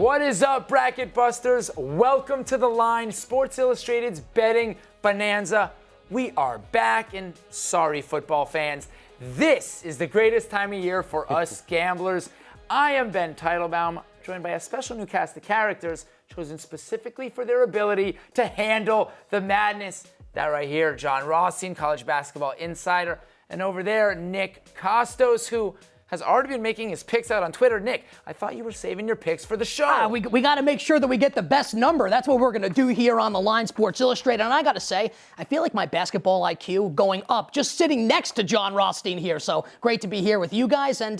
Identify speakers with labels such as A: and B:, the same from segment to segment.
A: What is up, Bracket Busters? Welcome to The Line, Sports Illustrated's betting bonanza. We are back, and sorry, football fans, this is the greatest time of year for us gamblers. I am Ben Teitelbaum, joined by a special new cast of characters chosen specifically for their ability to handle the madness. That right here, John Rothstein, college basketball insider, and over there, Nick Costos, who has already been making his picks out on Twitter. Nick, I thought you were saving your picks for the show.
B: We got to make sure that we get the best number. That's what we're going to do here on The Line Sports Illustrated. And I got to say, I feel like my basketball IQ going up just sitting next to John Rothstein here. So great to be here with you guys and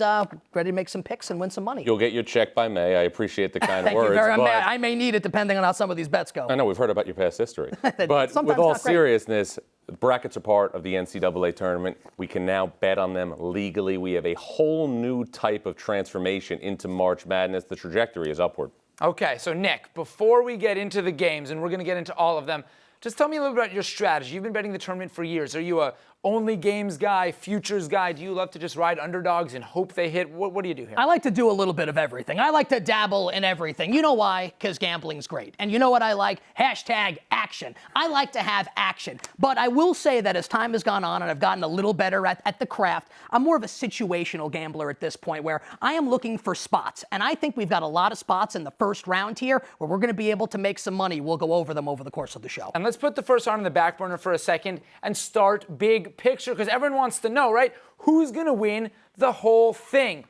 B: ready to make some picks and win some money.
C: You'll get your check by May. I appreciate the kind
B: Thank
C: words.
B: You very much. I may need it depending on how some of these bets go.
C: I know we've heard about your past history. But with all seriousness, brackets are part of the NCAA Tournament. We can now bet on them legally. We have a whole new type of transformation into March Madness. The trajectory is upward.
A: Okay, so Nick, before we get into the games, and we're going to get into all of them, just tell me a little bit about your strategy. You've been betting the tournament for years. Are you a only games guy, futures guy? Do you love to just ride underdogs and hope they hit? What do you do here?
B: I like to do a little bit of everything. I like to dabble in everything. You know why? Because gambling's great. And you know what I like? Hashtag action. I like to have action. But I will say that as time has gone on and I've gotten a little better at the craft, I'm more of a situational gambler at this point where I am looking for spots. And I think we've got a lot of spots in the first round here where we're going to be able to make some money. We'll go over them over the course of the show.
A: And let's put the first round on the back burner for a second and start big picture, because everyone wants to know, right? Who's going to win the whole thing?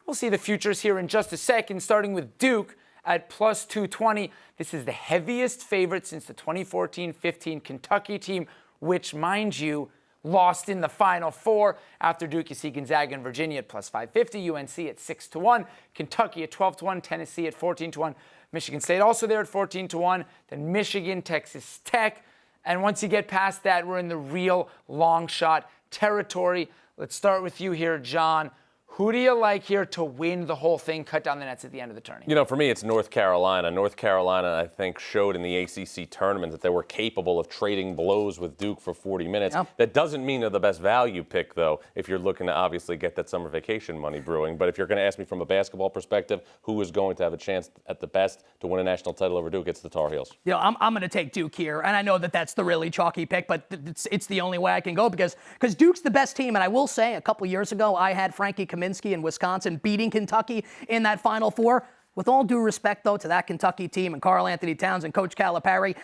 A: We'll see the futures here in just a second, starting with Duke at plus 220. This is the heaviest favorite since the 2014-15 Kentucky team, which, mind you, lost in the Final Four. After Duke, you see Gonzaga and Virginia at plus 550, UNC at 6-1, Kentucky at 12-1, Tennessee at 14-1, Michigan State also there at 14-1, then Michigan, Texas Tech. And once you get past that, we're in the real long shot territory. Let's start with you here, John. Who do you like here to win the whole thing, cut down the nets at the end of the tournament?
C: You know, for me, it's North Carolina. North Carolina, I think, showed in the ACC tournament that they were capable of trading blows with Duke for 40 minutes. Yep. That doesn't mean they're the best value pick, though, if you're looking to obviously get that summer vacation money brewing. But if you're going to ask me from a basketball perspective, who is going to have a chance at the best to win a national title over Duke, it's the Tar Heels.
B: You know, I'm going to take Duke here, and I know that that's the really chalky pick, but it's the only way I can go because Duke's the best team. And I will say, a couple years ago, I had Frankie Kaminsky in Wisconsin beating Kentucky in that Final Four. With all due respect, though, to that Kentucky team and Karl Anthony Towns and Coach Calipari,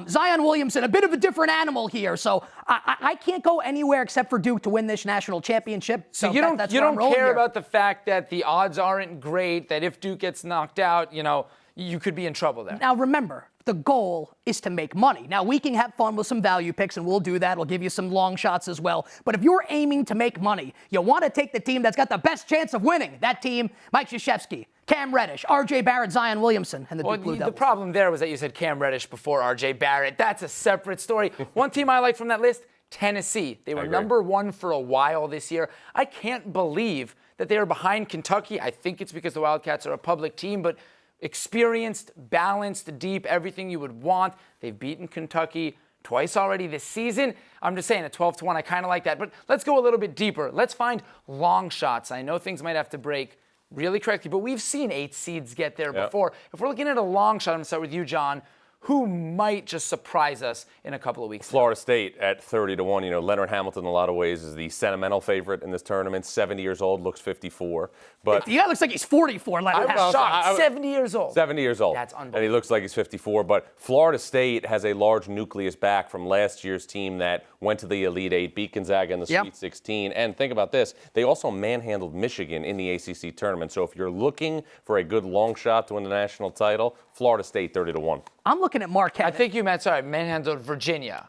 B: Zion Williamson, a bit of a different animal here. So I can't go anywhere except for Duke to win this national championship.
A: So you don't care about the fact that the odds aren't great, that if Duke gets knocked out, you know, you could be in trouble there.
B: Now, remember, the goal is to make money. Now, we can have fun with some value picks, and we'll do that. We'll give you some long shots as well. But if you're aiming to make money, you want to take the team that's got the best chance of winning. That team, Mike Krzyzewski, Cam Reddish, R.J. Barrett, Zion Williamson, and the Duke Blue Devils.
A: The problem there was that you said Cam Reddish before R.J. Barrett. That's a separate story. One team I like from that list, Tennessee. They were number one for a while this year. I can't believe that they are behind Kentucky. I think it's because the Wildcats are a public team, but experienced, balanced, deep, everything you would want. They've beaten Kentucky twice already this season. I'm just saying at 12-1, I kind of like that. But let's go a little bit deeper. Let's find long shots. I know things might have to break really correctly, but we've seen 8 seeds get there before. If we're looking at a long shot, I'm going to start with you, John. Who might just surprise us in a couple of weeks?
C: Florida State at 30-1. You know, Leonard Hamilton in a lot of ways is the sentimental favorite in this tournament. 70 years old, looks 54. But
B: the guy looks like he's 44.
A: I'm shocked. 70 years old.
C: 70 years old.
A: That's unbelievable.
C: And he looks like he's 54. But Florida State has a large nucleus back from last year's team that went to the Elite Eight, beat Gonzaga in the Sweet 16. And think about this. They also manhandled Michigan in the ACC tournament. So if you're looking for a good long shot to win the national title, Florida State 30-1.
B: I'm looking at Marquette.
A: I think you meant, manhandled Virginia.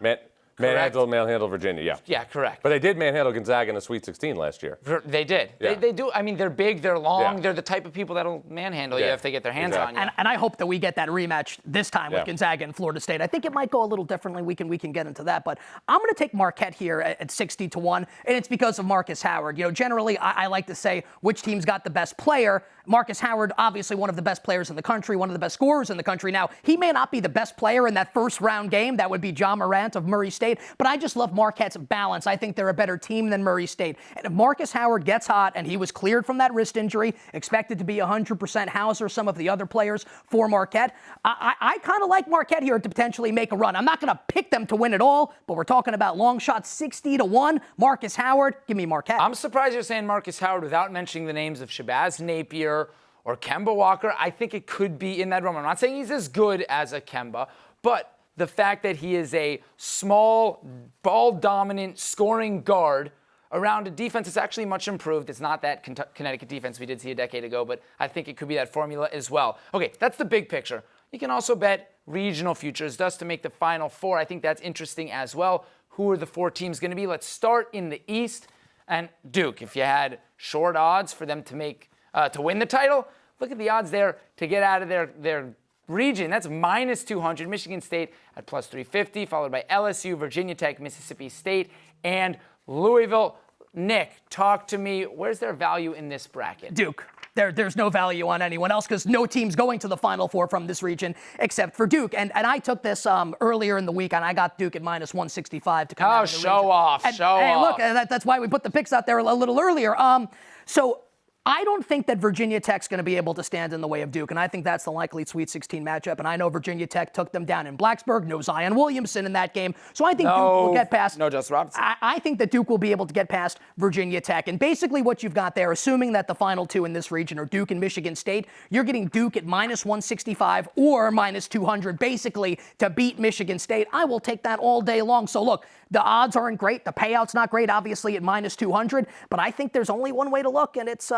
C: Manhandled Virginia, yeah.
A: Yeah, correct.
C: But they did manhandle Gonzaga in the Sweet 16 last year.
A: They did.
C: Yeah.
A: They do. I mean, they're big, they're long, they're the type of people that'll manhandle you if they get their hands on you.
B: And I hope that we get that rematch this time with Gonzaga and Florida State. I think it might go a little differently. We can get into that. But I'm going to take Marquette here at 60-1, and it's because of Marcus Howard. You know, generally, I like to say which team's got the best player, Marcus Howard, obviously one of the best players in the country, one of the best scorers in the country. Now, he may not be the best player in that first round game. That would be John Morant of Murray State. But I just love Marquette's balance. I think they're a better team than Murray State. And if Marcus Howard gets hot, and he was cleared from that wrist injury, expected to be 100% Hauser, some of the other players for Marquette, I kind of like Marquette here to potentially make a run. I'm not going to pick them to win it all, but we're talking about long shot 60-1. Marcus Howard, give me Marquette.
A: I'm surprised you're saying Marcus Howard without mentioning the names of Shabazz Napier or Kemba Walker. I think it could be in that realm. I'm not saying he's as good as a Kemba, but the fact that he is a small, ball-dominant, scoring guard around a defense that's actually much improved. It's not that Connecticut defense we did see a decade ago, but I think it could be that formula as well. Okay, that's the big picture. You can also bet regional futures just to make the Final Four. I think that's interesting as well. Who are the 4 teams going to be? Let's start in the East. And Duke, if you had short odds for them to make to win the title, look at the odds there to get out of their region. That's minus 200. Michigan State at plus 350, followed by LSU, Virginia Tech, Mississippi State, and Louisville. Nick, talk to me. Where's their value in this bracket?
B: Duke. There's no value on anyone else because no team's going to the Final Four from this region except for Duke. And I took this earlier in the week, and I got Duke at minus 165 to come out of the region.
A: Show off.
B: Hey, look, that's why we put the picks out there a little earlier. So I don't think that Virginia Tech's going to be able to stand in the way of Duke, and I think that's the likely Sweet 16 matchup. And I know Virginia Tech took them down in Blacksburg. No Zion Williamson in that game. So I think Duke will get past.
A: No Justin Robinson.
B: I think that Duke will be able to get past Virginia Tech. And basically what you've got there, assuming that the final 2 in this region are Duke and Michigan State, you're getting Duke at minus 165 or minus 200, basically, to beat Michigan State. I will take that all day long. So look, the odds aren't great. The payout's not great, obviously, at minus 200. But I think there's only one way to look, and it's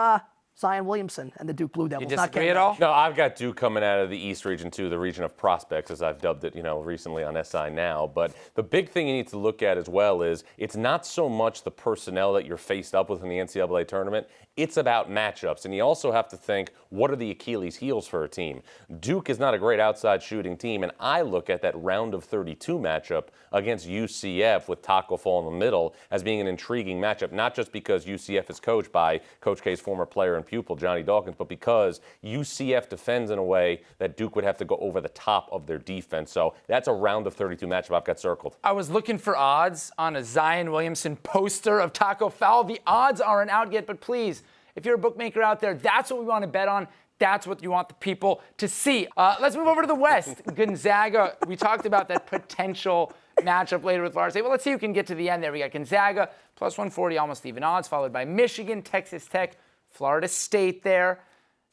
B: Zion Williamson and the Duke Blue Devils.
A: You disagree at all?
C: No, I've got Duke coming out of the East region too, the region of prospects, as I've dubbed it, recently on SI Now. But the big thing you need to look at as well is it's not so much the personnel that you're faced up with in the NCAA tournament. It's about matchups. And you also have to think, what are the Achilles heels for a team? Duke is not a great outside shooting team, and I look at that round of 32 matchup against UCF with Taco Fall in the middle as being an intriguing matchup, not just because UCF is coached by Coach K's former player and pupil, Johnny Dawkins, but because UCF defends in a way that Duke would have to go over the top of their defense. So that's a round of 32 matchup I've got circled.
A: I was looking for odds on a Zion Williamson poster of Taco Fall. The odds aren't out yet, but please, if you're a bookmaker out there, that's what we want to bet on. That's what you want the people to see. Let's move over to the West. Gonzaga, we talked about that potential matchup later with Florida State. Well, let's see who can get to the end there. We got Gonzaga, plus 140, almost even odds, followed by Michigan, Texas Tech, Florida State there.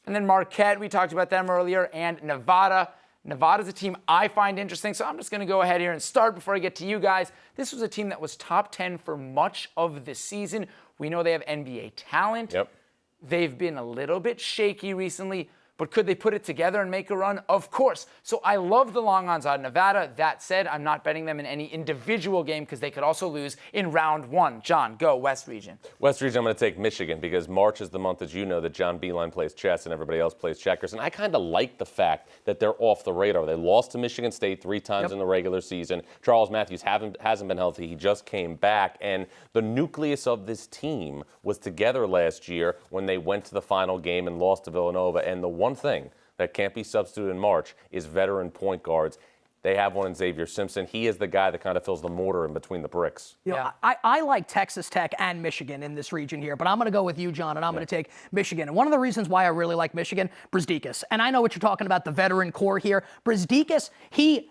A: And then Marquette, we talked about them earlier, and Nevada. Nevada's a team I find interesting, so I'm just going to go ahead here and start before I get to you guys. This was a team that was top 10 for much of the season. We know they have NBA talent.
C: Yep.
A: They've been a little bit shaky recently, but could they put it together and make a run? Of course. So I love the long odds on Nevada. That said, I'm not betting them in any individual game because they could also lose in round 1. John, go West region.
C: West region, I'm going to take Michigan because March is the month, as you know, that John Beilein plays chess and everybody else plays checkers. And I kind of like the fact that they're off the radar. They lost to Michigan State 3 times in the regular season. Charles Matthews hasn't been healthy. He just came back. And the nucleus of this team was together last year when they went to the final game and lost to Villanova. And the one thing that can't be substituted in March is veteran point guards. They have one in Xavier Simpson. He is the guy that kind of fills the mortar in between the bricks.
B: Yeah. I like Texas Tech and Michigan in this region here, but I'm going to go with you, John, and I'm going to take Michigan. And one of the reasons why I really like Michigan, Brazdeikis. And I know what you're talking about, the veteran core here. Brazdeikis, he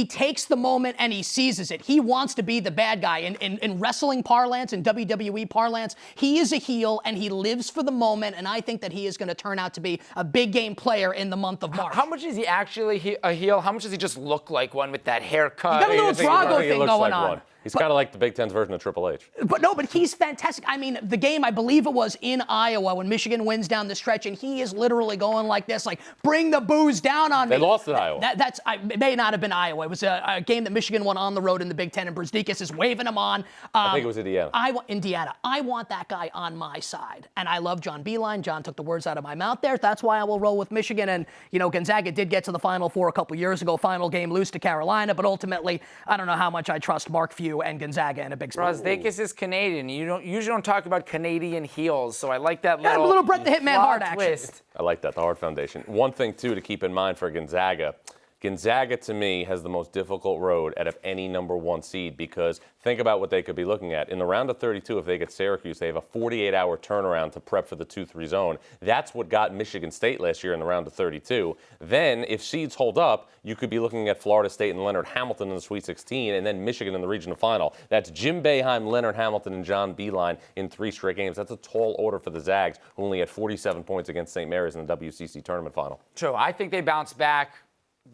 B: takes the moment and he seizes it. He wants to be the bad guy. In wrestling parlance, in WWE parlance, he is a heel and he lives for the moment, and I think that he is going to turn out to be a big game player in the month of March.
A: How much is he actually a heel? How much does he just look like one with that haircut?
B: You got a little Drago thing going on.
C: One. He's kind of like the Big Ten's version of Triple H.
B: But he's fantastic. I mean, the game, I believe it was in Iowa when Michigan wins down the stretch, and he is literally going like this, like, bring the booze down on me.
C: They lost at Iowa.
B: It may not have been Iowa. It was a game that Michigan won on the road in the Big Ten, and Brazdeikis is waving him on.
C: I think it was Indiana.
B: Indiana. I want that guy on my side. And I love John Beilein. John took the words out of my mouth there. That's why I will roll with Michigan. And, Gonzaga did get to the Final Four a couple years ago. Final game, lose to Carolina. But ultimately, I don't know how much I trust Mark Few LSU and Gonzaga in a big spot.
A: Brazdeikis is Canadian. You usually don't talk about Canadian heels, so I like that
B: a little Brett the Hitman Hart action.
A: Twist.
C: I like that, the Hart Foundation. One thing, too, to keep in mind for Gonzaga. Gonzaga, to me, has the most difficult road out of any number 1 seed because think about what they could be looking at. In the round of 32, if they get Syracuse, they have a 48-hour turnaround to prep for the 2-3 zone. That's what got Michigan State last year in the round of 32. Then, if seeds hold up, you could be looking at Florida State and Leonard Hamilton in the Sweet 16, and then Michigan in the regional final. That's Jim Boeheim, Leonard Hamilton, and John Beilein in 3 straight games. That's a tall order for the Zags, who only had 47 points against St. Mary's in the WCC tournament final.
A: True. I think they bounce back.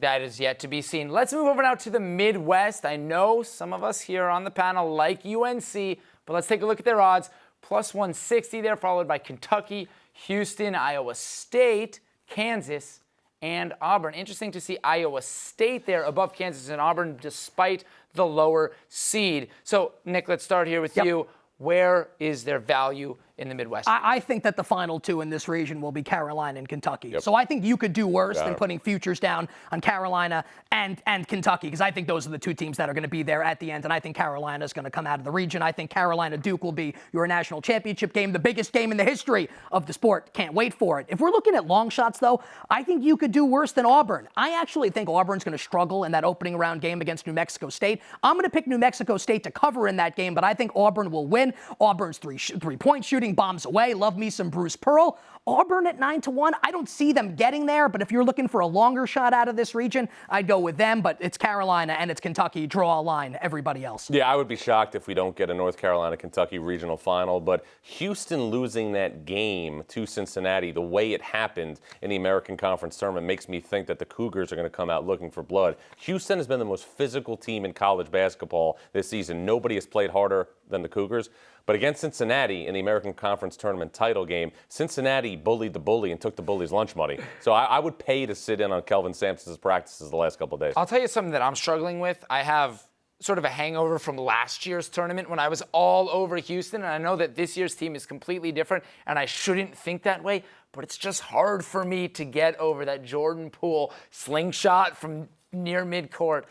A: That is yet to be seen. Let's move over now to the Midwest. I know some of us here on the panel like UNC, but let's take a look at their odds. Plus 160 there, followed by Kentucky, Houston, Iowa State, Kansas, and Auburn. Interesting to see Iowa State there above Kansas and Auburn despite the lower seed. So, Nick, let's start here with you. Where is their value in the Midwest?
B: I think that the final 2 in this region will be Carolina and Kentucky. So I think you could do worse than putting futures down on Carolina and Kentucky, because I think those are the 2 teams that are going to be there at the end, and I think Carolina is going to come out of the region. I think Carolina-Duke will be your national championship game, the biggest game in the history of the sport. Can't wait for it. If we're looking at long shots, though, I think you could do worse than Auburn. I actually think Auburn's going to struggle in that opening round game against New Mexico State. I'm going to pick New Mexico State to cover in that game, but I think Auburn will win. Auburn's three-point shooting bombs away. Love me some Bruce Pearl. Auburn at 9-1. I don't see them getting there, but if you're looking for a longer shot out of this region, I'd go with them. But it's Carolina and it's Kentucky. Draw a line. Everybody else.
C: Yeah, I would be shocked if we don't get a North Carolina-Kentucky regional final. But Houston losing that game to Cincinnati, the way it happened in the American Conference Tournament, makes me think that the Cougars are going to come out looking for blood. Houston has been the most physical team in college basketball this season. Nobody has played harder than the Cougars. But against Cincinnati in the American Conference Tournament title game, Cincinnati bullied the bully and took the bully's lunch money. So I would pay to sit in on Kelvin Sampson's practices the last couple of days.
A: I'll tell you something that I'm struggling with. I have sort of a hangover from last year's tournament when I was all over Houston, and I know that this year's team is completely different, and I shouldn't think that way, but it's just hard for me to get over that Jordan Poole slingshot from near midcourt.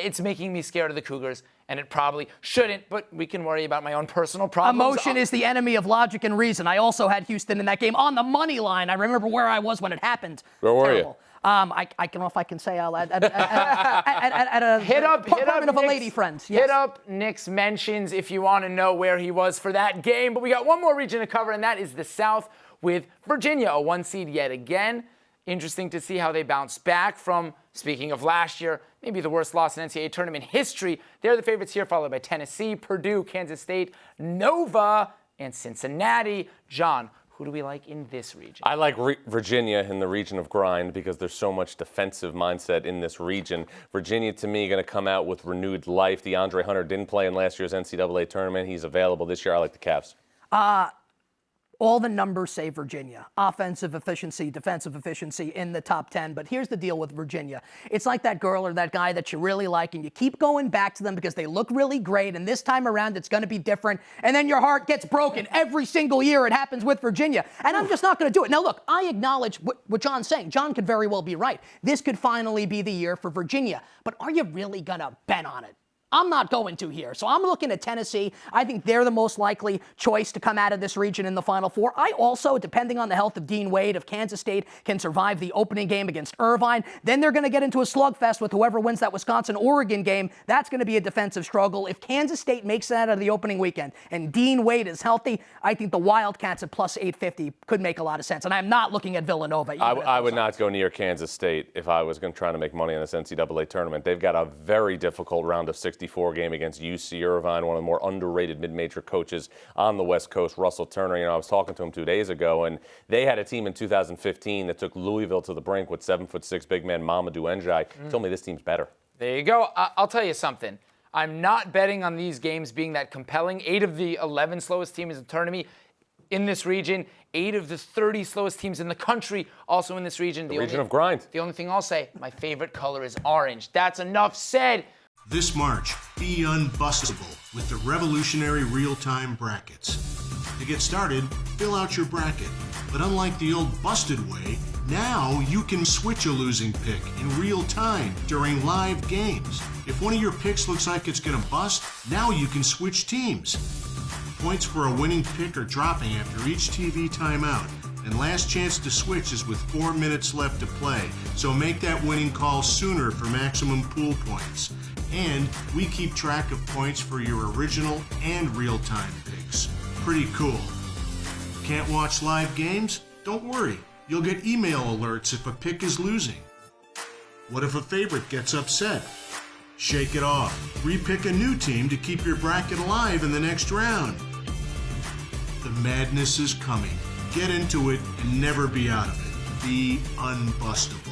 A: It's making me scared of the Cougars, and it probably shouldn't, but we can worry about my own personal problems.
B: Emotion is the enemy of logic and reason. I also had Houston in that game on the money line. I remember where I was when it happened.
C: Where were
B: you? I don't know if I can say at a
A: hit up
B: of a lady friend. Yes.
A: Hit up Nick's mentions if you want to know where he was for that game. But we got one more region to cover, and that is the South with Virginia, a 1 seed yet again. Interesting to see how they bounce back from, speaking of last year, maybe the worst loss in NCAA tournament history. They're the favorites here, followed by Tennessee, Purdue, Kansas State, Nova, and Cincinnati. John, who do we like in this region?
C: I like Virginia in the region of grind because there's so much defensive mindset in this region. Virginia, to me, going to come out with renewed life. DeAndre Hunter didn't play in last year's NCAA tournament. He's available this year. I like the Cavs.
B: All the numbers say Virginia. Offensive efficiency, defensive efficiency in the top 10. But here's the deal with Virginia. It's like that girl or that guy that you really like, and you keep going back to them because they look really great, and this time around it's going to be different. And then your heart gets broken every single year. It happens with Virginia. And I'm just not going to do it. Now, look, I acknowledge what John's saying. John could very well be right. This could finally be the year for Virginia. But are you really going to bet on it? I'm not going to here. So I'm looking at Tennessee. I think they're the most likely choice to come out of this region in the Final Four. I also, depending on the health of Dean Wade, if Kansas State can survive the opening game against Irvine, then they're going to get into a slugfest with whoever wins that Wisconsin-Oregon game. That's going to be a defensive struggle. If Kansas State makes it out of the opening weekend and Dean Wade is healthy, I think the Wildcats at plus 850 could make a lot of sense. And I'm not looking at Villanova.
C: I would not go near Kansas State if I was going to try to make money in this NCAA tournament. They've got a very difficult round of 64 game against UC Irvine, one of the more underrated mid-major coaches on the West Coast, Russell Turner. I was talking to him 2 days ago, and they had a team in 2015 that took Louisville to the brink with 7'6" big man Mamadou Ndiaye. He told me this team's better.
A: There you go. I'll tell you something. I'm not betting on these games being that compelling. 8 of the 11 slowest teams in the tournament in this region, 8 of the 30 slowest teams in the country also in this region.
C: The region of grind.
A: The only thing I'll say, my favorite color is orange. That's enough said.
D: This March, be unbustable with the revolutionary real-time brackets. To get started, fill out your bracket. But unlike the old busted way, Now you can switch a losing pick in real time during live games. If one of your picks looks like it's going to bust, now you can switch teams. Points for a winning pick are dropping after each TV timeout, and last chance to switch is with 4 minutes left to play, so make that winning call sooner for maximum pool points. And we keep track of points for your original and real-time picks. Pretty cool. Can't watch live games? Don't worry. You'll get email alerts if a pick is losing. What if a favorite gets upset? Shake it off. Repick a new team to keep your bracket alive in the next round. The madness is coming. Get into it and never be out of it. Be unbustable.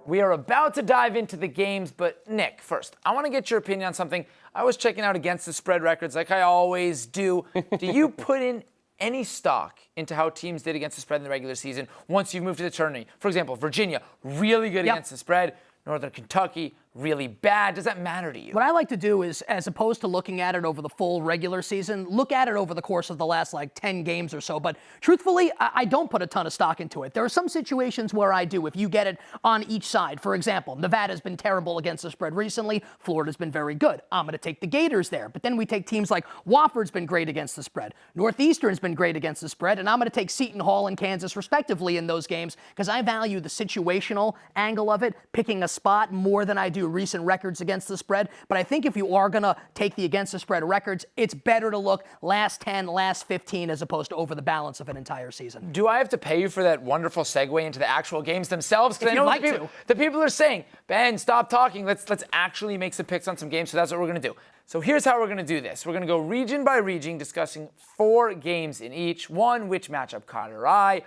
A: We are about to dive into the games, but Nick, first, I want to get your opinion on something. I was checking out against the spread records like I always do. Do you put in any stock into how teams did against the spread in the regular season once you've moved to the tournament? For example, Virginia, really good against the spread. Northern Kentucky, really bad. Does that matter to you?
B: What I like to do is, as opposed to looking at it over the full regular season, look at it over the course of the last 10 games or so. But truthfully, I don't put a ton of stock into it. There are some situations where I do, if you get it on each side. For example, Nevada's been terrible against the spread recently. Florida's been very good. I'm going to take the Gators there. But then we take teams like Wofford's been great against the spread. Northeastern's been great against the spread. And I'm going to take Seton Hall and Kansas respectively in those games because I value the situational angle of it, picking a spot more than I do recent records against the spread. But I think if you are going to take the against the spread records, it's better to look last 10, last 15 as opposed to over the balance of an entire season.
A: Do I have to pay you for that wonderful segue into the actual games themselves? Because I know the people are saying, Ben, stop talking. Let's actually make some picks on some games. So that's what we're going to do. So here's how we're going to do this. We're going to go region by region, discussing 4 games in each. One, which matchup caught our eye.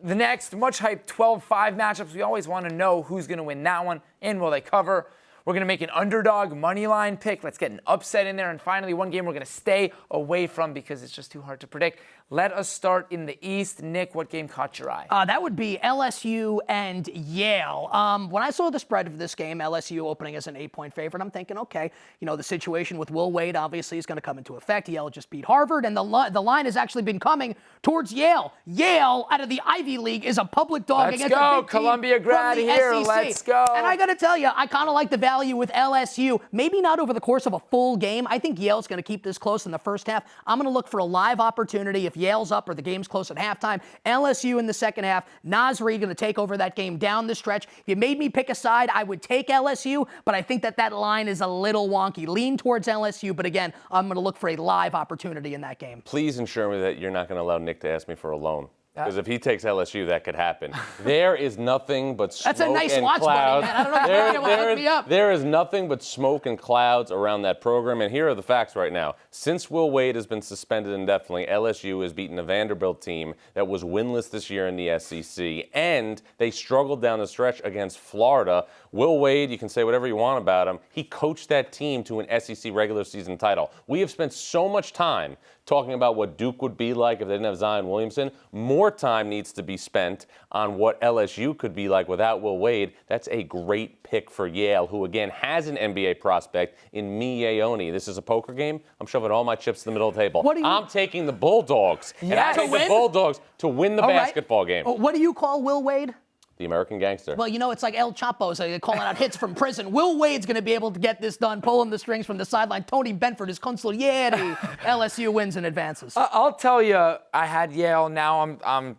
A: The next, much hyped 12-5 matchups. We always want to know who's going to win that one and will they cover. We're going to make an underdog money line pick. Let's get an upset in there. And finally, one game we're going to stay away from because it's just too hard to predict. Let us start in the East. Nick, what game caught your eye?
B: That would be LSU and Yale. When I saw the spread of this game, LSU opening as an 8-point favorite, I'm thinking, okay, the situation with Will Wade obviously is going to come into effect. Yale just beat Harvard, and the line has actually been coming towards Yale. Yale, out of the Ivy League, is a public dog against a big
A: Columbia grad
B: from the
A: here.
B: SEC.
A: Let's go.
B: And I got to tell you, I kind of like the value with LSU. Maybe not over the course of a full game. I think Yale's going to keep this close in the first half. I'm going to look for a live opportunity if Yale's up or the game's close at halftime. LSU in the second half. Naz Reid going to take over that game down the stretch. If you made me pick a side, I would take LSU, but I think that line is a little wonky. Lean towards LSU, but again, I'm going to look for a live opportunity in that game.
C: Please ensure me that you're not going to allow Nick to ask me for a loan. Because if he takes LSU, that could happen. There is nothing but smoke
B: That's a nice
C: and
B: watch,
C: clouds.
B: buddy, man. I don't know if you're going to hook me up.
C: There is nothing but smoke and clouds around that program. And here are the facts right now. Since Will Wade has been suspended indefinitely, LSU has beaten a Vanderbilt team that was winless this year in the SEC. And they struggled down the stretch against Florida. Will Wade, you can say whatever you want about him, he coached that team to an SEC regular season title. We have spent so much time talking about what Duke would be like if they didn't have Zion Williamson. More time needs to be spent on what LSU could be like without Will Wade. That's a great pick for Yale, who again has an NBA prospect in Miyeoni. This is a poker game. I'm shoving all my chips in the middle of the table. I'm taking the Bulldogs.
A: Yes.
C: And I take the Bulldogs to win the basketball game.
B: What do you call Will Wade?
C: The American Gangster.
B: Well, it's like El Chapo, so they're calling out hits from prison. Will Wade's going to be able to get this done, pulling the strings from the sideline. Tony Benford is consigliere. LSU wins and advances.
A: I'll tell you, I had Yale. Now I'm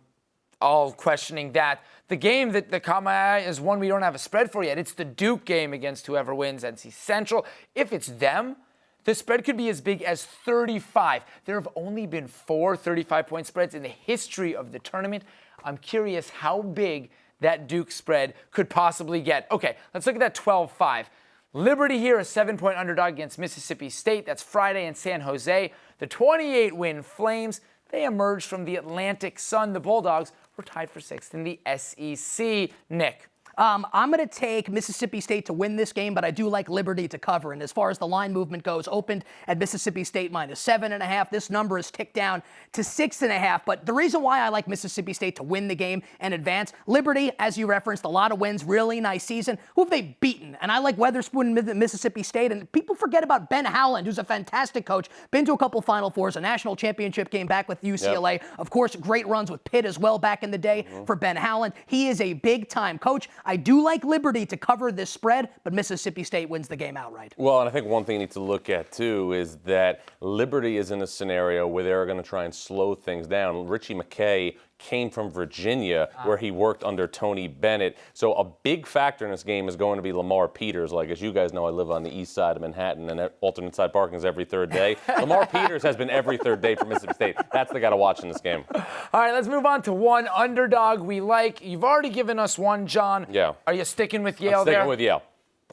A: all questioning that. The game that caught my eye is one we don't have a spread for yet. It's the Duke game against whoever wins NC Central. If it's them, the spread could be as big as 35. There have only been 4 35-point spreads in the history of the tournament. I'm curious how big that Duke spread could possibly get. Okay, let's look at that 12-5. Liberty here, a 7-point underdog against Mississippi State. That's Friday in San Jose. The 28-win Flames, they emerged from the Atlantic Sun. The Bulldogs were tied for 6th in the SEC. Nick.
B: I'm going to take Mississippi State to win this game, but I do like Liberty to cover. And as far as the line movement goes, opened at Mississippi State -7.5. This number is ticked down to 6.5. But the reason why I like Mississippi State to win the game and advance, Liberty, as you referenced, a lot of wins, really nice season. Who have they beaten? And I like Weatherspoon and Mississippi State. And people forget about Ben Howland, who's a fantastic coach, been to a couple Final Fours, a national championship game back with UCLA. Yep. Of course, great runs with Pitt as well back in the day for Ben Howland. He is a big-time coach. I do like Liberty to cover this spread, but Mississippi State wins the game outright.
C: Well, and I think one thing you need to look at, too, is that Liberty is in a scenario where they're going to try and slow things down. Richie McKay came from Virginia, where he worked under Tony Bennett. So a big factor in this game is going to be Lamar Peters. Like, as you guys know, I live on the east side of Manhattan, and alternate side parking is every third day. Lamar Peters has been every third day for Mississippi State. That's the guy to watch in this game.
A: All right, let's move on to one underdog we like. You've already given us one, John.
C: Yeah.
A: Are you sticking with Yale there?
C: Sticking with Yale.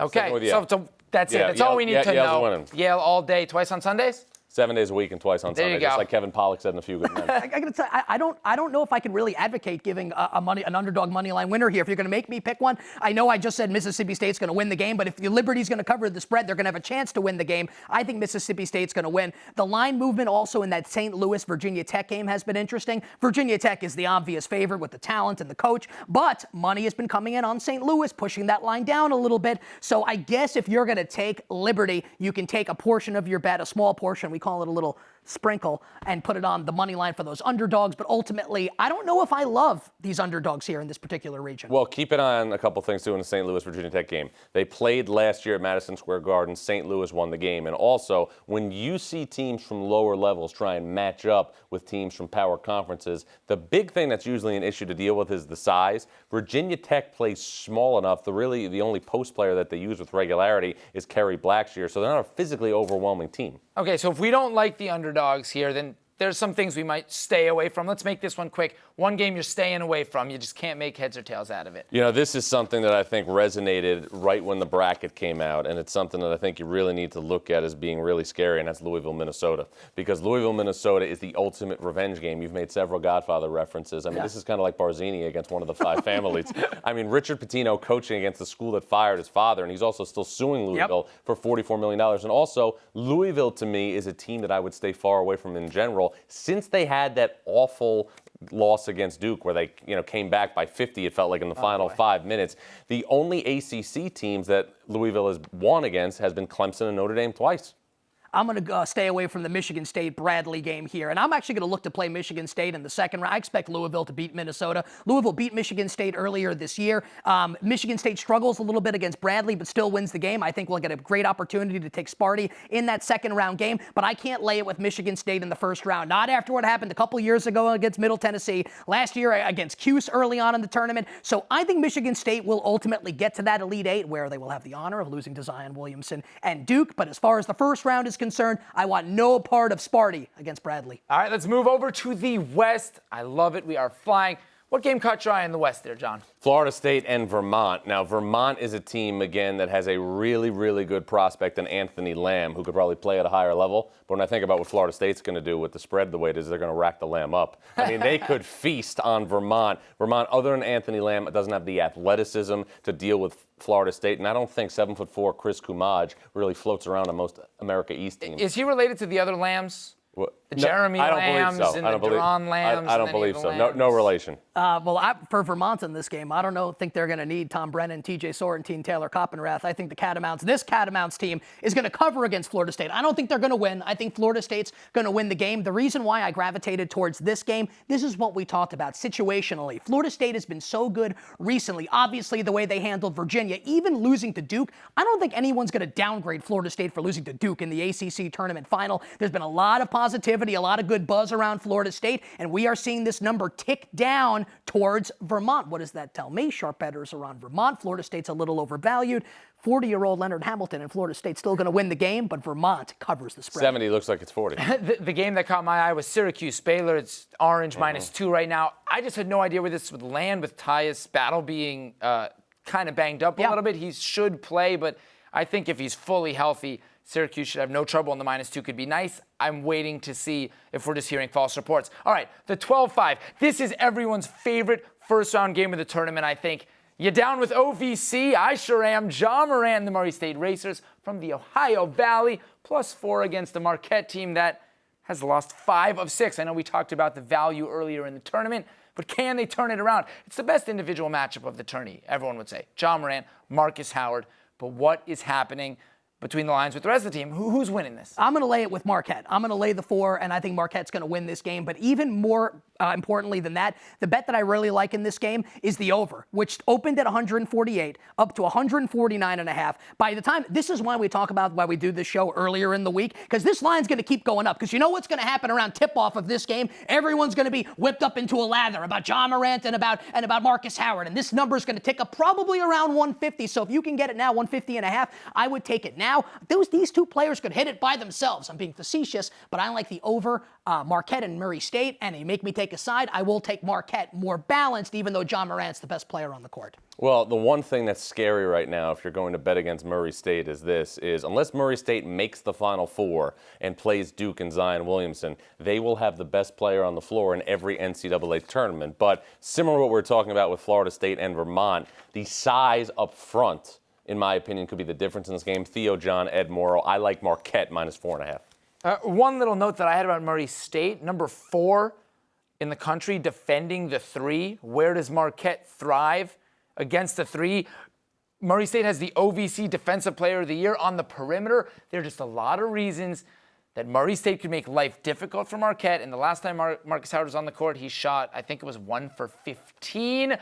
A: Okay,
C: With Yale.
A: so that's it. That's
C: Yale,
A: all we need to
C: Yale's
A: know.
C: winning.
A: Yale all day, twice on Sundays?
C: 7 days a week and twice on
A: There
C: Sunday,
A: you go.
C: just like Kevin Pollak said in A Few Good Men.
B: I gotta tell you, I don't know if I can really advocate giving an underdog money line winner here. If you're gonna make me pick one, I know I just said Mississippi State's gonna win the game, but if Liberty's gonna cover the spread, they're gonna have a chance to win the game. I think Mississippi State's gonna win. The line movement also in that St. Louis Virginia Tech game has been interesting. Virginia Tech is the obvious favorite with the talent and the coach, but money has been coming in on St. Louis, pushing that line down a little bit. So I guess if you're gonna take Liberty, you can take a portion of your bet, a small portion, we call it a little sprinkle, and put it on the money line for those underdogs. But ultimately, I don't know if I love these underdogs here in this particular region.
C: Well, keep it on a couple things, too, in the St. Louis Virginia Tech game. They played last year at Madison Square Garden. St. Louis won the game. And also, when you see teams from lower levels try and match up with teams from power conferences, the big thing that's usually an issue to deal with is the size. Virginia Tech plays small enough. The only post player that they use with regularity is Kerry Blackshear. So they're not a physically overwhelming team.
A: Okay, so if we don't like the underdogs here, then there's some things we might stay away from. Let's make this one quick. One game you're staying away from. You just can't make heads or tails out of it.
C: You know, this is something that I think resonated right when the bracket came out, and it's something that I think you really need to look at as being really scary, and that's Louisville, Minnesota. Because Louisville, Minnesota is the ultimate revenge game. You've made several Godfather references. I mean, This is kind of like Barzini against one of the five families. I mean, Richard Pitino coaching against the school that fired his father, and he's also still suing Louisville for $44 million. And also, Louisville, to me, is a team that I would stay far away from in general. Since they had that awful loss against Duke where they came back by 50, it felt like, in the final 5 minutes, the only ACC teams that Louisville has won against has been Clemson and Notre Dame twice.
B: I'm going to stay away from the Michigan State-Bradley game here, and I'm actually going to look to play Michigan State in the second round. I expect Louisville to beat Minnesota. Louisville beat Michigan State earlier this year. Michigan State struggles a little bit against Bradley, but still wins the game. I think we'll get a great opportunity to take Sparty in that second-round game, but I can't lay it with Michigan State in the first round. Not after what happened a couple years ago against Middle Tennessee, last year against Cuse early on in the tournament. So I think Michigan State will ultimately get to that Elite Eight, where they will have the honor of losing to Zion Williamson and Duke. But as far as the first round is concerned, I want no part of Sparty against Bradley.
A: All right, let's move over to the West. I love it. We are flying. What game caught your eye in the West there, John?
C: Florida State and Vermont. Now, Vermont is a team, again, that has a really, really good prospect in Anthony Lamb, who could probably play at a higher level. But when I think about what Florida State's going to do with the spread the way it is, they're going to rack the Lamb up. I mean, they could feast on Vermont. Vermont, other than Anthony Lamb, doesn't have the athleticism to deal with Florida State. And I don't think 7'4" Chris Kumaj really floats around on most America East teams.
A: Is he related to the other Lambs? The
C: No,
A: Jeremy
C: I don't
A: Lambs
C: believe so.
A: and the Duran Lambs?
C: I don't believe so. No relation.
B: For Vermont in this game, I don't think they're going to need Tom Brennan, TJ Sorrentine, Taylor Coppenrath. I think this Catamounts team is going to cover against Florida State. I don't think they're going to win. I think Florida State's going to win the game. The reason why I gravitated towards this game, this is what we talked about situationally. Florida State has been so good recently. Obviously, the way they handled Virginia, even losing to Duke, I don't think anyone's going to downgrade Florida State for losing to Duke in the ACC tournament final. There's been a lot of positivity, a lot of good buzz around Florida State, and we are seeing this number tick down towards Vermont. What does that tell me? Sharp bettors are on Vermont. Florida State's a little overvalued. 40-year-old Leonard Hamilton and Florida State's still going to win the game, but Vermont covers the spread.
C: 70 looks like it's 40.
A: The game that caught my eye was Syracuse Baylor. It's orange -2 right now. I just had no idea where this would land with Tyus Battle being kind of banged up a little bit. He should play, but I think if he's fully healthy, Syracuse should have no trouble, and the -2 could be nice. I'm waiting to see if we're just hearing false reports. All right, the 12-5. This is everyone's favorite first-round game of the tournament, I think. You down with OVC? I sure am. John Moran, the Murray State Racers from the Ohio Valley, +4 against the Marquette team that has lost 5 of 6. I know we talked about the value earlier in the tournament, but can they turn it around? It's the best individual matchup of the tourney, everyone would say. John Moran, Marcus Howard. But what is happening between the lines with the rest of the team? Who's winning this?
B: I'm going to lay it with Marquette. I'm going to lay the 4, and I think Marquette's going to win this game. But even more importantly than that, the bet that I really like in this game is the over, which opened at 148, up to 149.5. By the time, this is why we talk about why we do this show earlier in the week, because this line's going to keep going up. Because you know what's going to happen around tip-off of this game? Everyone's going to be whipped up into a lather about John Morant and about Marcus Howard. And this number is going to tick up probably around 150. So if you can get it now, 150.5, I would take it now. These two players could hit it by themselves. I'm being facetious, but I like the over Marquette and Murray State. And you make me take a side, I will take Marquette more balanced, even though John Morant's the best player on the court.
C: Well, the one thing that's scary right now, if you're going to bet against Murray State, is unless Murray State makes the Final Four and plays Duke and Zion Williamson, they will have the best player on the floor in every NCAA tournament. But similar to what we're talking about with Florida State and Vermont, the size up front, in my opinion, could be the difference in this game. Theo John, Ed Morrow. I like Marquette -4.5.
A: One little note that I had about Murray State, number 4 in the country defending the 3. Where does Marquette thrive against the 3? Murray State has the OVC Defensive Player of the Year on the perimeter. There are just a lot of reasons that Murray State could make life difficult for Marquette. And the last time Marcus Howard was on the court, he shot, I think it was 1 for 15.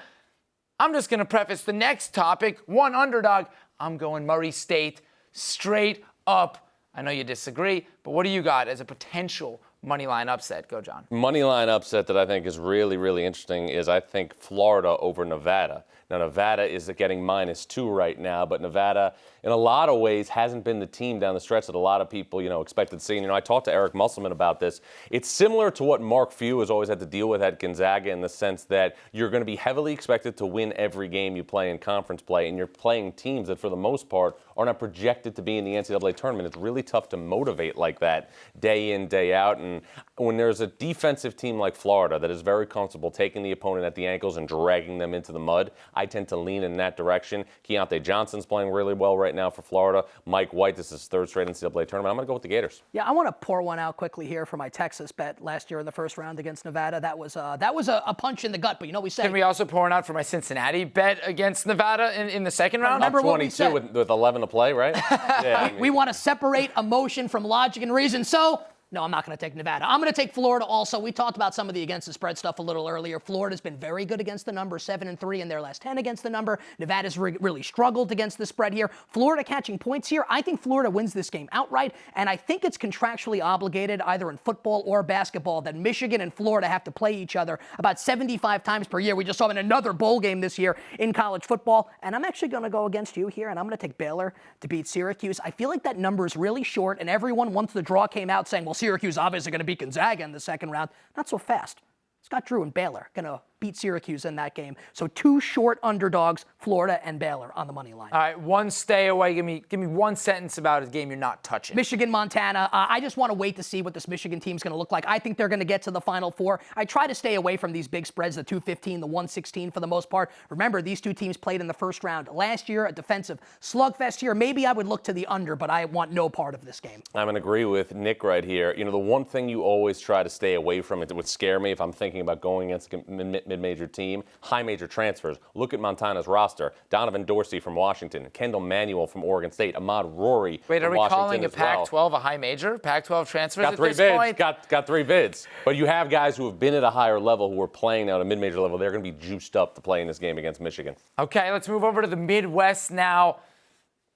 A: I'm just going to preface the next topic. One underdog. I'm going Murray State straight up. I know you disagree, but what do you got as a potential money line upset? Go, John.
C: Money line upset that I think is really, really interesting is I think Florida over Nevada. Now, Nevada is getting -2 right now, but Nevada, in a lot of ways, hasn't been the team down the stretch that a lot of people, expected to see. And, I talked to Eric Musselman about this. It's similar to what Mark Few has always had to deal with at Gonzaga in the sense that you're going to be heavily expected to win every game you play in conference play, and you're playing teams that, for the most part, are not projected to be in the NCAA tournament. It's really tough to motivate like that day in, day out. And when there's a defensive team like Florida that is very comfortable taking the opponent at the ankles and dragging them into the mud, I tend to lean in that direction. Keontae Johnson's playing really well right now for Florida. Mike White, this is his 3rd straight NCAA tournament. I'm going to go with the Gators.
B: Yeah, I want to pour one out quickly here for my Texas bet last year in the first round against Nevada. That was a punch in the gut, but we said.
A: Can we also pour one out for my Cincinnati bet against Nevada in the second round?
B: Remember
C: what 22 with 11 to play, right? Yeah,
B: we want to separate emotion from logic and reason. So No, I'm not going to take Nevada. I'm going to take Florida also. We talked about some of the against the spread stuff a little earlier. Florida's been very good against the number, 7-3 in their last 10 against the number. Nevada's really struggled against the spread here. Florida catching points here. I think Florida wins this game outright, and I think it's contractually obligated either in football or basketball that Michigan and Florida have to play each other about 75 times per year. We just saw in another bowl game this year in college football, and I'm actually going to go against you here, and I'm going to take Baylor to beat Syracuse. I feel like that number is really short, and everyone, once the draw came out, saying, well, Syracuse obviously going to beat Gonzaga in the second round. Not so fast. Scott Drew and Baylor going to beat Syracuse in that game. So two short underdogs, Florida and Baylor on the money line.
A: All right, one stay away. Give me one sentence about a game you're not touching.
B: Michigan, Montana. I just want to wait to see what this Michigan team's going to look like. I think they're going to get to the Final Four. I try to stay away from these big spreads, the 215, the 116 for the most part. Remember, these two teams played in the first round last year, a defensive slugfest here. Maybe I would look to the under, but I want no part of this game.
C: I'm going to agree with Nick right here. You know, the one thing you always try to stay away from, it would scare me if I'm thinking about going against a mid-major team, high major transfers. Look at Montana's roster. Donovan Dorsey from Washington, Kendall Manuel from Oregon State, Ahmad Rory
A: Wait,
C: from
A: are we
C: Washington
A: calling a Pac-12
C: well.
A: a high major? Pac-12 transfers
C: Got
A: at
C: three
A: this
C: bids.
A: point?
C: Got three bids. But you have guys who have been at a higher level who are playing now at a mid-major level. They're going to be juiced up to play in this game against Michigan.
A: Okay, let's move over to the Midwest now.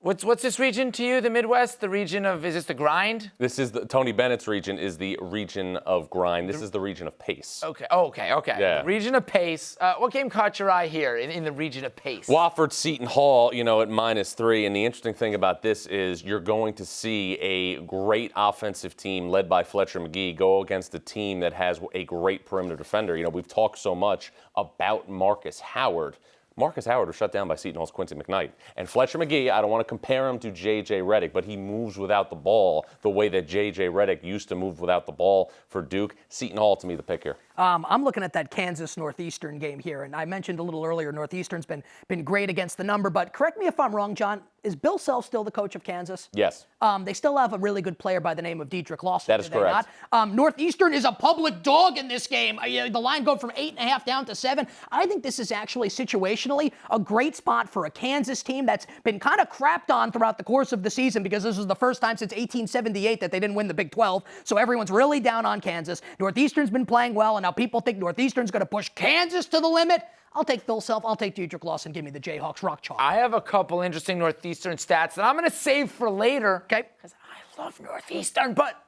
A: What's this region to you, the Midwest? The region of, is this the grind?
C: This is Tony Bennett's region is the region of grind. This is the region of pace.
A: Okay.
C: Yeah.
A: Region of pace. What game caught your eye here in the region of pace?
C: Wofford Seton Hall, you know, at -3. And the interesting thing about this is you're going to see a great offensive team led by Fletcher McGee go against a team that has a great perimeter defender. You know, we've talked so much about Marcus Howard. Marcus Howard was shut down by Seton Hall's Quincy McKnight. And Fletcher McGee, I don't want to compare him to J.J. Redick, but he moves without the ball the way that J.J. Redick used to move without the ball for Duke. Seton Hall, to me, the pick here.
B: I'm looking at that Kansas-Northeastern game here, and I mentioned a little earlier, Northeastern's been great against the number, but correct me if I'm wrong, John, is Bill Self still the coach of Kansas?
C: Yes.
B: They still have a really good player by the name of Dedrick Lawson.
C: That is correct.
B: Northeastern is a public dog in this game. The line going from 8.5 down to 7. I think this is actually situationally a great spot for a Kansas team that's been kind of crapped on throughout the course of the season because this was the first time since 1878 that they didn't win the Big 12. So everyone's really down on Kansas. Northeastern's been playing well, and now people think Northeastern's going to push Kansas to the limit. I'll take Bill Self. I'll take Dedrick Lawson. Give me the Jayhawks rock chalk.
A: I have a couple interesting Northeastern stats that I'm going to save for later. Okay. Because I love Northeastern, but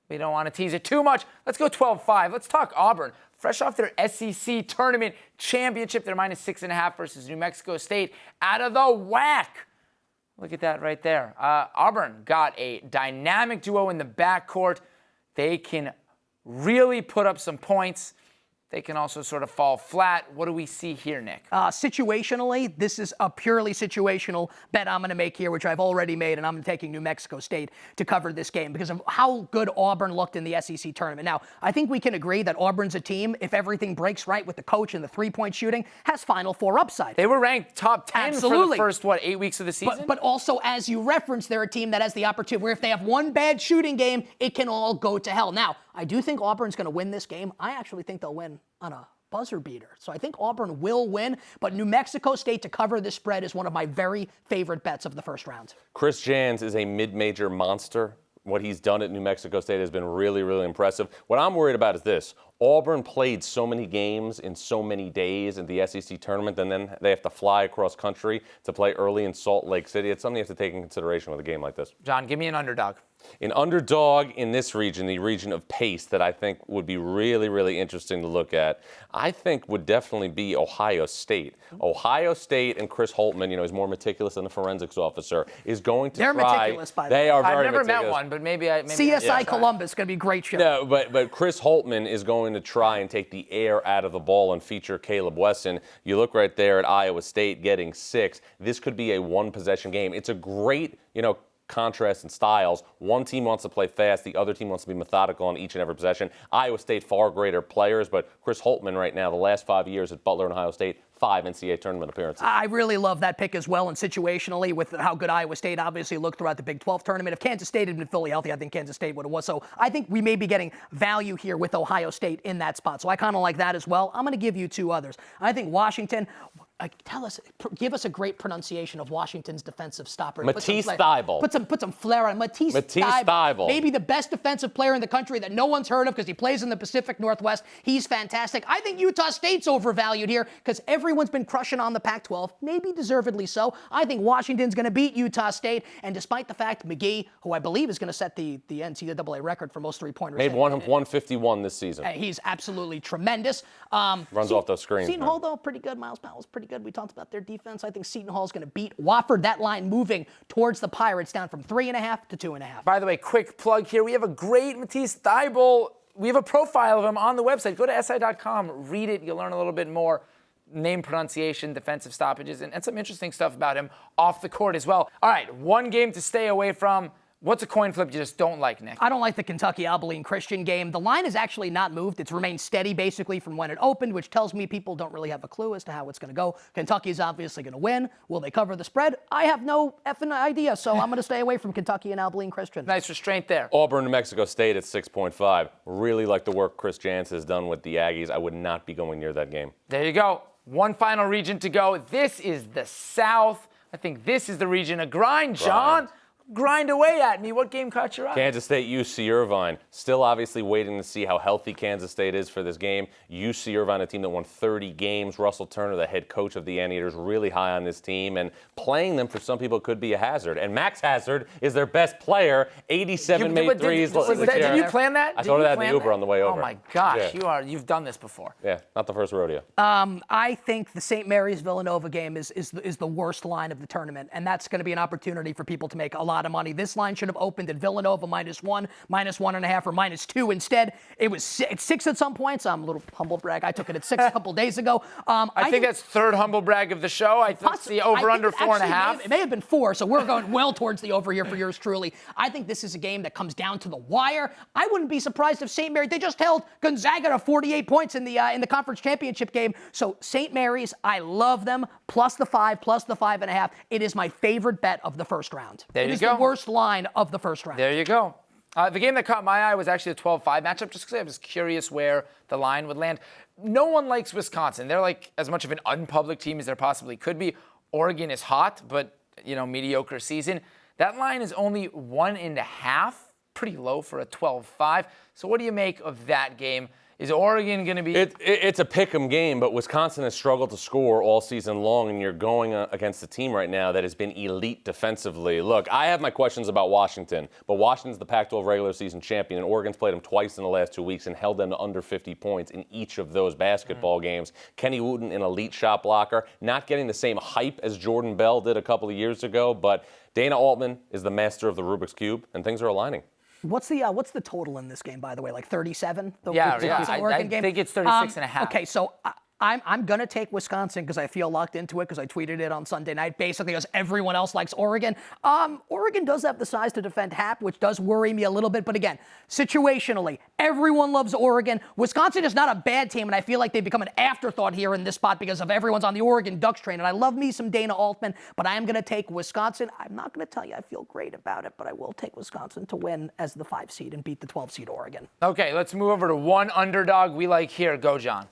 A: we don't want to tease it too much. Let's go 12-5. Let's talk Auburn. Fresh off their SEC Tournament championship, they're minus 6.5 versus New Mexico State. Out of the whack. Look at that right there. Auburn got a dynamic duo in the backcourt. They can really put up some points. They can also sort of fall flat. What do we see here, Nick?
B: Situationally, this is a purely situational bet I'm going to make here, which I've already made, and I'm taking New Mexico State to cover this game because of how good Auburn looked in the SEC tournament. Now, I think we can agree that Auburn's a team, if everything breaks right with the coach and the three-point shooting, has Final Four upside.
A: They were ranked top 10
B: Absolutely.
A: for the first, 8 weeks of the season?
B: But also, as you referenced, they're a team that has the opportunity where if they have one bad shooting game, it can all go to hell. Now, I do think Auburn's going to win this game. I actually think they'll win on a buzzer beater. So I think Auburn will win, but New Mexico State to cover this spread is one of my very favorite bets of the first round.
C: Chris Jans is a mid-major monster. What he's done at New Mexico State has been really, really impressive. What I'm worried about is this. Auburn played so many games in so many days in the SEC tournament, and then they have to fly across country to play early in Salt Lake City. It's something you have to take in consideration with a game like this.
A: John, give me an underdog.
C: An underdog in this region, the region of pace, that I think would be really, really interesting to look at, I think would definitely be Ohio State. Ohio State and Chris Holtmann, he's more meticulous than the forensics officer, is going to
B: They're
C: try.
B: meticulous, by the
C: They
B: way.
C: are very
A: I've never
C: meticulous.
A: met one, but maybe
B: CSI Columbus, going to be a great show.
C: No, but Chris Holtmann is going to try and take the air out of the ball and feature Caleb Wesson. You look right there at Iowa State getting 6. This could be a one-possession game. It's a great, contrast in styles. One team wants to play fast, the other team wants to be methodical on each and every possession. Iowa State far greater players, but Chris Holtmann right now, the last 5 years at Butler and Ohio State, 5 NCAA tournament appearances.
B: I really love that pick as well, and situationally with how good Iowa State obviously looked throughout the Big 12 tournament. If Kansas State had been fully healthy, I think Kansas State would have won. So I think we may be getting value here with Ohio State in that spot. So I kind of like that as well. I'm going to give you 2 others. I think Washington. Give us a great pronunciation of Washington's defensive stopper.
C: Matisse Thybulle.
B: Put some flair on Matisse Thybulle. Maybe the best defensive player in the country that no one's heard of because he plays in the Pacific Northwest. He's fantastic. I think Utah State's overvalued here because everyone's been crushing on the Pac-12, maybe deservedly so. I think Washington's going to beat Utah State, and despite the fact McGee, who I believe is going to set the NCAA record for most three-pointers.
C: Made 151 this season.
B: He's absolutely tremendous.
C: Runs off those screens.
B: Seton Hall, though, pretty good. Miles Powell's pretty good. We talked about their defense. I think Seton Hall's going to beat Wofford. That line moving towards the Pirates down from 3.5 to 2.5.
A: By the way, quick plug here. We have a great Matisse Thybulle. We have a profile of him on the website. Go to si.com, read it. You'll learn a little bit more. Name pronunciation, defensive stoppages, and some interesting stuff about him off the court as well. All right, one game to stay away from. What's a coin flip you just don't like, Nick?
B: I don't like the Kentucky-Abilene Christian game. The line has actually not moved. It's remained steady basically from when it opened, which tells me people don't really have a clue as to how it's going to go. Kentucky's obviously going to win. Will they cover the spread? I have no effing idea, so I'm going to stay away from Kentucky and Abilene Christian.
A: Nice restraint there.
C: Auburn, New Mexico State at 6.5. Really like the work Chris Jans has done with the Aggies. I would not be going near that game.
A: There you go. One final region to go. This is the South. I think this is the region of grind, John. Grind away at me. What game caught your eye?
C: Kansas State, UC Irvine. Still obviously waiting to see how healthy Kansas State is for this game. UC Irvine, a team that won 30 games. Russell Turner, the head coach of the Anteaters, really high on this team. And playing them for some people could be a hazard. And Max Hazard is their best player. 87 made threes.
A: Did you plan that?
C: I thought of that in the Uber on the way over.
A: Oh, my gosh.
C: Yeah.
A: You've done this before.
C: Yeah, not the first rodeo.
B: I think the St. Mary's Villanova game is the worst line of the tournament. And that's going to be an opportunity for people to make a lot lot of money. This line should have opened at Villanova -1, -1.5, or -2. Instead, it was 6 at some points. I'm a little humble brag. I took it at 6 a couple days ago.
A: I think that's third humble brag of the show. I think it's the over-under 4.5.
B: It may have been 4, so we're going well towards the over here for yours truly. I think this is a game that comes down to the wire. I wouldn't be surprised if St. Mary, they just held Gonzaga to 48 points in the conference championship game. So St. Mary's, I love them, plus the 5, plus the 5.5. It is my favorite bet of the first round.
A: There you go.
B: It is the worst line of the first round.
A: There you go. The game that caught my eye was actually the 12-5 matchup, just because I was curious where the line would land. No one likes Wisconsin. They're like as much of an unpublic team as there possibly could be. Oregon is hot, but, mediocre season. That line is only 1.5, pretty low for a 12-5. So what do you make of that game? Is Oregon going to be...
C: It's a pick'em game, but Wisconsin has struggled to score all season long, and you're going against a team right now that has been elite defensively. Look, I have my questions about Washington, but Washington's the Pac-12 regular season champion, and Oregon's played them twice in the last 2 weeks and held them to under 50 points in each of those basketball games. Kenny Wooten, an elite shot blocker, not getting the same hype as Jordan Bell did a couple of years ago, but Dana Altman is the master of the Rubik's Cube, and things are aligning.
B: What's the total in this game, by the way? Like 37?
A: Yeah.
B: Oregon
A: I
B: game?
A: think it's 36.5.
B: Okay, so I'm going to take Wisconsin because I feel locked into it because I tweeted it on Sunday night, basically because everyone else likes Oregon. Oregon does have the size to defend Hap, which does worry me a little bit. But again, situationally, everyone loves Oregon. Wisconsin is not a bad team, and I feel like they've become an afterthought here in this spot because of everyone's on the Oregon Ducks train. And I love me some Dana Altman, but I am going to take Wisconsin. I'm not going to tell you I feel great about it, but I will take Wisconsin to win as the 5 seed and beat the 12 seed Oregon.
A: Okay, let's move over to one underdog we like here. Go, John.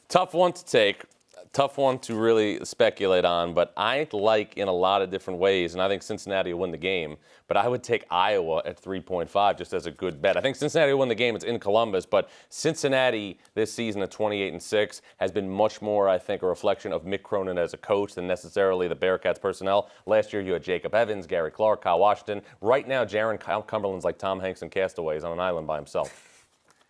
C: Tough one to take, tough one to really speculate on, but I like in a lot of different ways, and I think Cincinnati will win the game, but I would take Iowa at 3.5 just as a good bet. I think Cincinnati will win the game. It's in Columbus, but Cincinnati this season at 28-6 has been much more, I think, a reflection of Mick Cronin as a coach than necessarily the Bearcats personnel. Last year you had Jacob Evans, Gary Clark, Kyle Washington. Right now, Jaron Cumberland's like Tom Hanks in Castaways on an island by himself.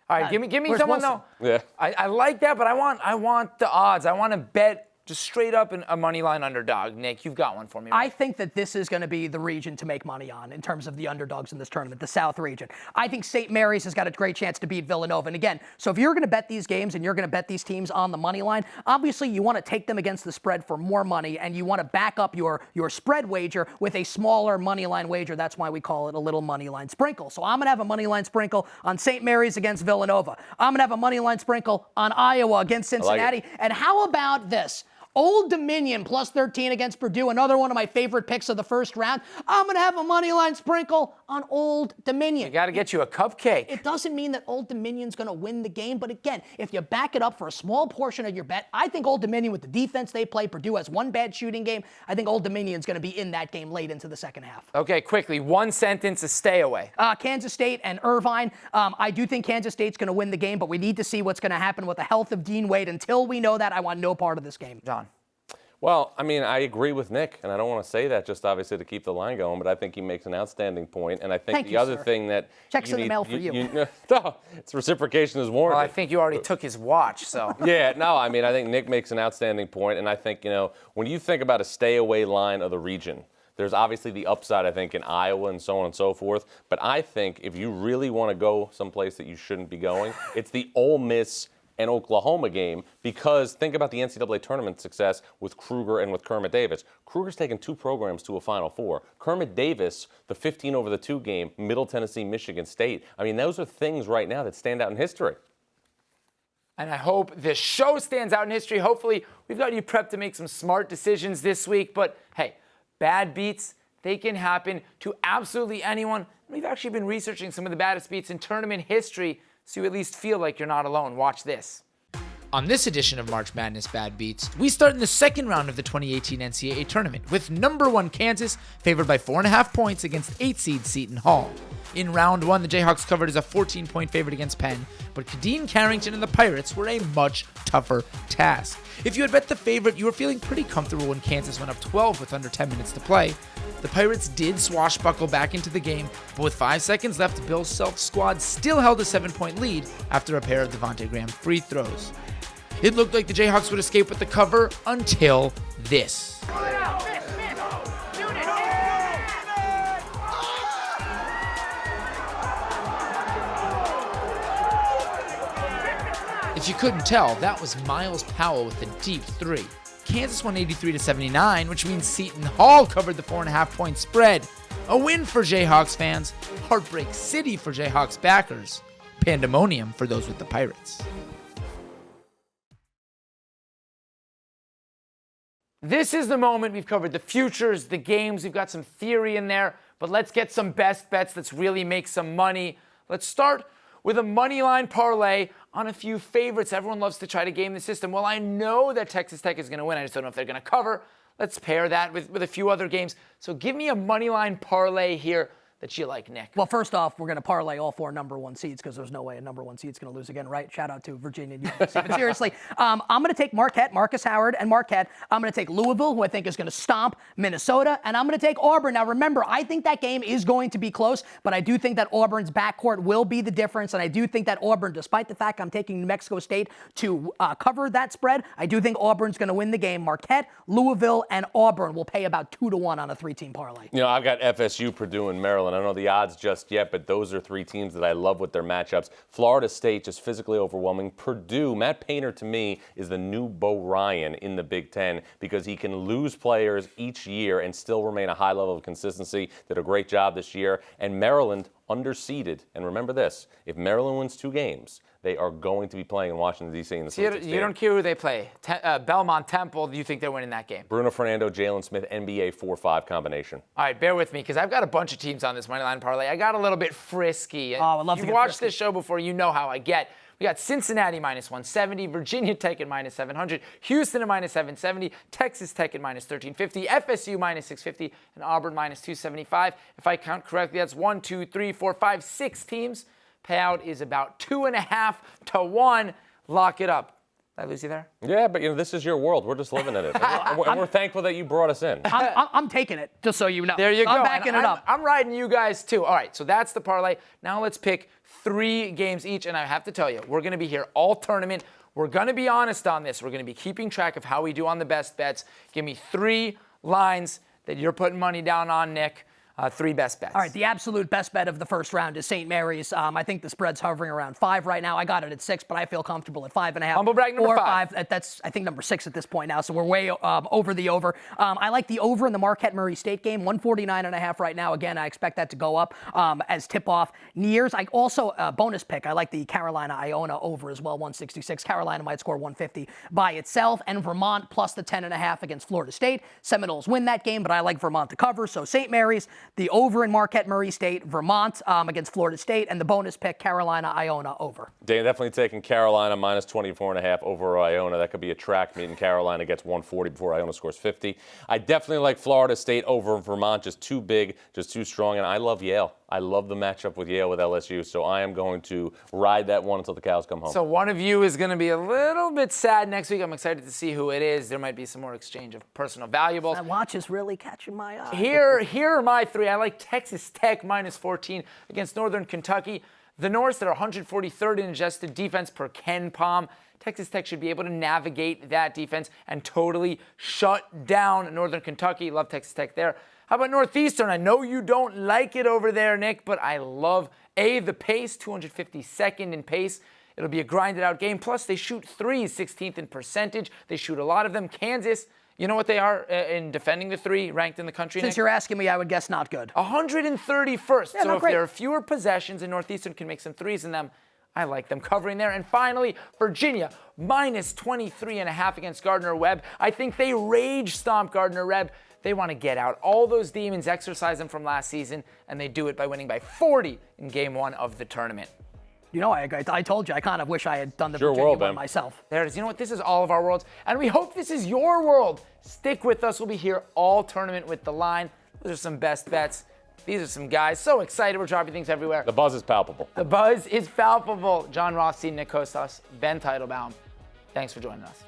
A: All right, give me someone though.
C: Yeah.
A: I like that, but I want the odds. I want to bet just straight up a money line underdog. Nick, you've got one for me. Right?
B: I think that this is going to be the region to make money on in terms of the underdogs in this tournament, the South region. I think St. Mary's has got a great chance to beat Villanova. And again, so if you're going to bet these games and you're going to bet these teams on the money line, obviously you want to take them against the spread for more money, and you want to back up your spread wager with a smaller money line wager. That's why we call it a little money line sprinkle. So I'm going to have a money line sprinkle on St. Mary's against Villanova. I'm going to have a money line sprinkle on Iowa against Cincinnati.
C: Like
B: and how about this? Old Dominion plus 13 against Purdue, another one of my favorite picks of the first round. I'm going to have a money line sprinkle on Old Dominion.
A: You got to get you a cupcake.
B: It doesn't mean that Old Dominion's going to win the game, but again, if you back it up for a small portion of your bet, I think Old Dominion with the defense they play, Purdue has one bad shooting game. I think Old Dominion's going to be in that game late into the second half.
A: Okay, quickly, one sentence to stay away.
B: Kansas State and Irvine. I do think Kansas State's going to win the game, but we need to see what's going to happen with the health of Dean Wade. Until we know that, I want no part of this game.
A: John.
C: Well, I mean, I agree with Nick, and I don't want to say that just obviously to keep the line going, but I think he makes an outstanding point, and I think the other thing that
B: checks in the mail for you.
C: No, it's reciprocation is warranted.
A: Well, I think you already took his watch, so.
C: Yeah, no, I mean, I think Nick makes an outstanding point, and I think, when you think about a stay-away line of the region, there's obviously the upside, I think, in Iowa and so on and so forth, but I think if you really want to go someplace that you shouldn't be going, it's the Ole Miss and Oklahoma game, because think about the NCAA tournament success with Kruger and with Kermit Davis. Kruger's taken 2 programs to a Final Four. Kermit Davis, the 15-over-2 game, Middle Tennessee, Michigan State. I mean, those are things right now that stand out in history.
A: And I hope this show stands out in history. Hopefully, we've got you prepped to make some smart decisions this week. But hey, bad beats, they can happen to absolutely anyone. We've actually been researching some of the baddest beats in tournament history, so you at least feel like you're not alone. Watch this. On this edition of March Madness Bad Beats, we start in the second round of the 2018 NCAA Tournament with number 1 Kansas favored by 4.5 points against 8 seed Seton Hall. In round 1, the Jayhawks covered as a 14-point favorite against Penn, but Kadeen Carrington and the Pirates were a much tougher task. If you had bet the favorite, you were feeling pretty comfortable when Kansas went up 12 with under 10 minutes to play. The Pirates did swashbuckle back into the game, but with 5 seconds left, Bill's self-squad still held a 7-point lead after a pair of Devontae Graham free throws. It looked like the Jayhawks would escape with the cover until this. If you couldn't tell, that was Miles Powell with a deep three. Kansas won 83-79, which means Seton Hall covered the 4.5-point spread. A win for Jayhawks fans, Heartbreak City for Jayhawks backers, pandemonium for those with the Pirates. This is the moment. We've covered the futures, the games, we've got some theory in there, but let's get some best bets. Let's really make some money. Let's start with a money line parlay on a few favorites. Everyone loves to try to game the system. Well, I know that Texas Tech is going to win. I just don't know if they're going to cover. Let's pair that with a few other games. So give me a money line parlay here that you like, Nick.
B: Well, first off, we're going to parlay all 4 number 1 seeds because there's no way a number 1 seed's going to lose again, right? Shout out to Virginia and UNC. But seriously, I'm going to take Marquette, Marcus Howard and Marquette. I'm going to take Louisville, who I think is going to stomp Minnesota, and I'm going to take Auburn. Now, remember, I think that game is going to be close, but I do think that Auburn's backcourt will be the difference, and I do think that Auburn, despite the fact I'm taking New Mexico State to cover that spread, I do think Auburn's going to win the game. Marquette, Louisville, and Auburn will pay about 2-1 on a 3-team parlay.
C: You know, I've got FSU, Purdue, and Maryland. I don't know the odds just yet, but those are 3 teams that I love with their matchups. Florida State, just physically overwhelming. Purdue, Matt Painter, to me, is the new Bo Ryan in the Big Ten because he can lose players each year and still remain a high level of consistency. Did a great job this year. And Maryland, underseeded. And remember this, if Maryland wins 2 games, they are going to be playing in Washington, D.C. in the Sweet 16.
A: You don't care who they play. Belmont, Temple, do you think they're winning that game?
C: Bruno Fernando, Jalen Smith, NBA 4-5 combination.
A: All right, bear with me because I've got a bunch of teams on this moneyline parlay. I got a little bit frisky.
B: Oh, I love to
A: You've
B: get
A: watched
B: frisky.
A: this show before. You know how I get. We got Cincinnati minus 170, Virginia Tech at minus 700, Houston at minus 770, Texas Tech at minus 1350, FSU minus 650, and Auburn minus 275. If I count correctly, that's 1, 2, 3, 4, 5, 6 teams. Payout is about 2.5 to 1. Lock it up. Did I lose you there?
C: Yeah, but this is your world. We're just living in it. And we're thankful that you brought us in.
B: I'm taking it, just so you know.
A: There you go.
B: I'm backing it up.
A: I'm riding you guys too. All right, so that's the parlay. Now let's pick 3 games each, and I have to tell you, we're going to be here all tournament. We're going to be honest on this. We're going to be keeping track of how we do on the best bets. Give me 3 lines that you're putting money down on, Nick. 3 best bets.
B: All right, the absolute best bet of the first round is St. Mary's. I think the spread's hovering around 5 right now. I got it at 6, but I feel comfortable at 5.5.
A: Humble brag number 5.
B: That's, I think, number 6 at this point now, so we're way over the over. I like the over in the Marquette-Murray State game, 149.5 right now. Again, I expect that to go up as tip-off nears. I also, bonus pick, I like the Carolina-Iona over as well, 166. Carolina might score 150 by itself, and Vermont plus the 10.5 against Florida State. Seminoles win that game, but I like Vermont to cover, so St. Mary's, the over in Marquette-Murray State, Vermont against Florida State, and the bonus pick, Carolina-Iona over.
C: Dan, definitely taking Carolina minus 24.5 over Iona. That could be a track meet, and Carolina gets 140 before Iona scores 50. I definitely like Florida State over Vermont, just too big, just too strong, and I love Yale. I love the matchup with Yale with LSU, so I am going to ride that one until the cows come home.
A: So one of you is going to be a little bit sad next week. I'm excited to see who it is. There might be some more exchange of personal valuables.
B: That watch is really catching my eye.
A: Here are my 3. I like Texas Tech minus 14 against Northern Kentucky. The Norse, that are 143rd in adjusted defense per Ken Palm. Texas Tech should be able to navigate that defense and totally shut down Northern Kentucky. Love Texas Tech there. How about Northeastern? I know you don't like it over there, Nick, but I love, the pace, 252nd in pace. It'll be a grinded out game. Plus, they shoot threes, 16th in percentage. They shoot a lot of them. Kansas, you know what they are in defending the 3, ranked in the country,
B: Since
A: Nick?
B: you're asking me, I would guess not good.
A: 131st.
B: Yeah,
A: so if
B: great.
A: there are fewer possessions and Northeastern can make some threes in them, I like them covering there. And finally, Virginia, minus 23.5 against Gardner-Webb. I think they rage stomp Gardner-Webb. They want to get out all those demons, exercise them from last season, and they do it by winning by 40 in Game 1 of the tournament.
B: You know, I told you, I kind of wish I had done the
C: Your
B: Virginia
C: world,
B: one
C: man.
B: myself.
A: There it is. You know what? This is all of our worlds, and we hope this is your world. Stick with us. We'll be here all tournament with the line. Those are some best bets. These are some guys so excited. We're dropping things everywhere.
C: The buzz is palpable.
A: The buzz is palpable. John Rothstein, Nick Kostas, Ben Teitelbaum. Thanks for joining us.